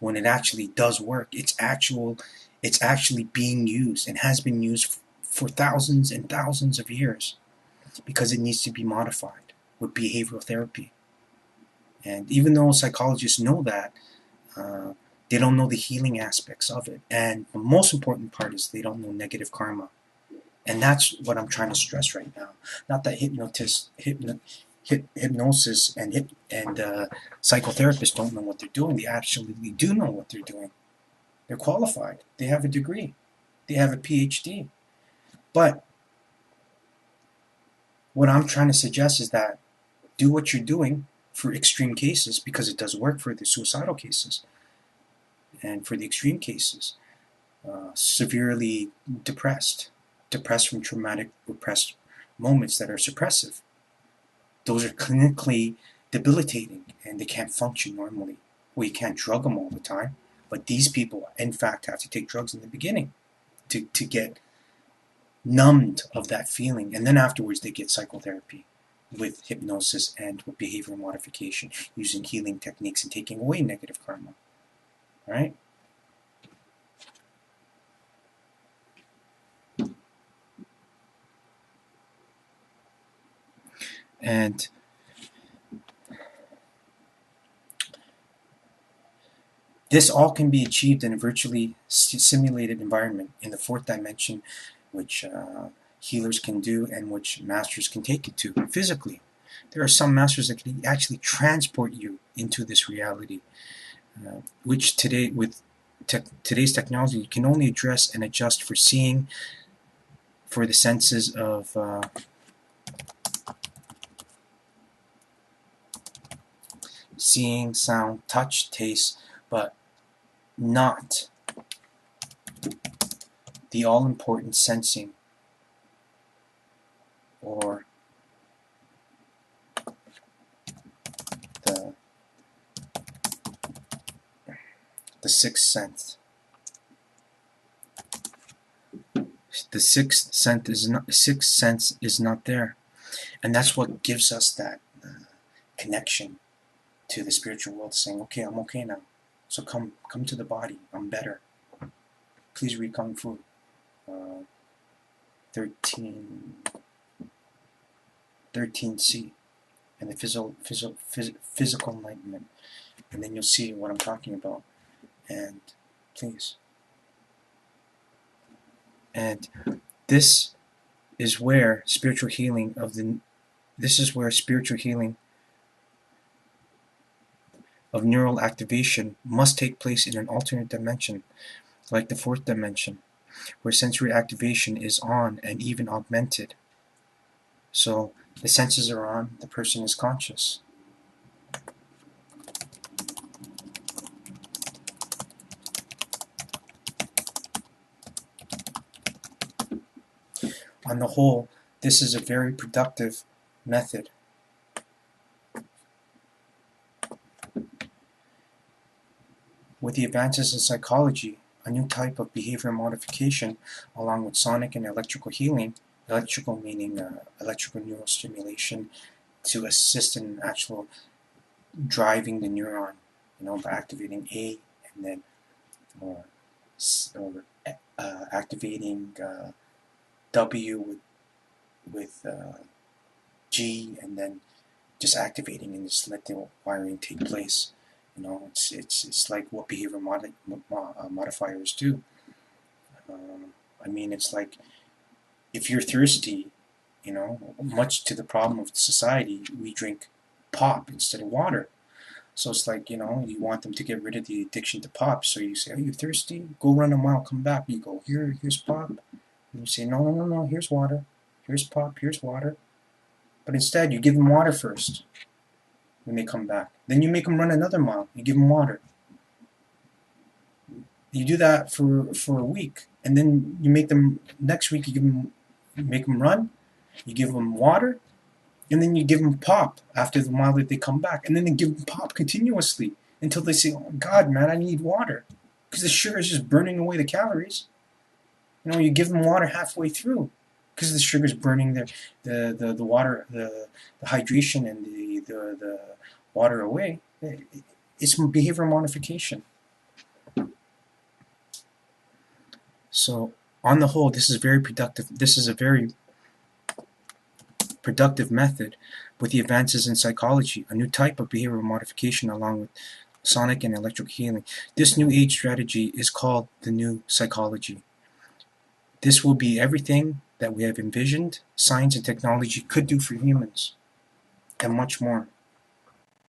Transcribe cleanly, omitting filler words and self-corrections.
when it actually does work. It's actually being used and has been used for thousands and thousands of years, because it needs to be modified with behavioral therapy. And even though psychologists know that, uh, they don't know the healing aspects of it. And the most important part is they don't know negative karma. And that's what I'm trying to stress right now. Not that hypnosis and psychotherapists don't know what they're doing. They absolutely do know what they're doing. They're qualified. They have a degree. They have a PhD. But what I'm trying to suggest is that do what you're doing for extreme cases, because it does work for the suicidal cases and for the extreme cases. Severely depressed from traumatic repressed moments that are suppressive. Those are clinically debilitating and they can't function normally. Well, you can't drug them all the time, but these people, in fact, have to take drugs in the beginning to get numbed of that feeling, and then afterwards they get psychotherapy with hypnosis and with behavioral modification, using healing techniques and taking away negative karma. All right? And this all can be achieved in a virtually simulated environment in the fourth dimension, which healers can do and which masters can take it to physically. There are some masters that can actually transport you into this reality, which today, with today's technology, you can only address and adjust for seeing, for the senses of seeing, sound, touch, taste, but not the all-important sensing or the sixth sense. The sixth sense is not there, and that's what gives us that connection to the spiritual world, saying, "Okay, I'm okay now. So come to the body. I'm better. Please read Kung Fu 13C and the physical enlightenment, and then you'll see what I'm talking about. And please." And this is where spiritual healing of neural activation must take place in an alternate dimension, like the fourth dimension, where sensory activation is on and even augmented. So the senses are on, the person is conscious. On the whole, this is a very productive method. With the advances in psychology, a new type of behavior modification, along with sonic and electrical healing, electrical meaning electrical neural stimulation, to assist in actual driving the neuron, by activating A and then or activating W with G, and then just activating and just let the wiring take place. It's like what behavior modifiers do. I mean, it's like if you're thirsty, much to the problem of society, we drink pop instead of water. So it's like, you want them to get rid of the addiction to pop. So you say, "Are you thirsty? Go run a mile, come back." You go, here's pop. And you say, no, here's water. Here's pop, here's water. But instead, you give them water first when they come back. Then you make them run another mile. You give them water. You do that for a week. And then you make them, next week, you make them run. You give them water. And then you give them pop after the mile that they come back. And then they give them pop continuously until they say, "Oh God, man, I need water." Because the sugar is just burning away the calories. You give them water halfway through because the sugar is burning the water, the hydration and the water away. It's behavior modification. So on the whole, this is very productive. This is a very productive method with the advances in psychology, a new type of behavioral modification along with sonic and electric healing. This new age strategy is called the new psychology. This will be everything that we have envisioned science and technology could do for humans, and much more.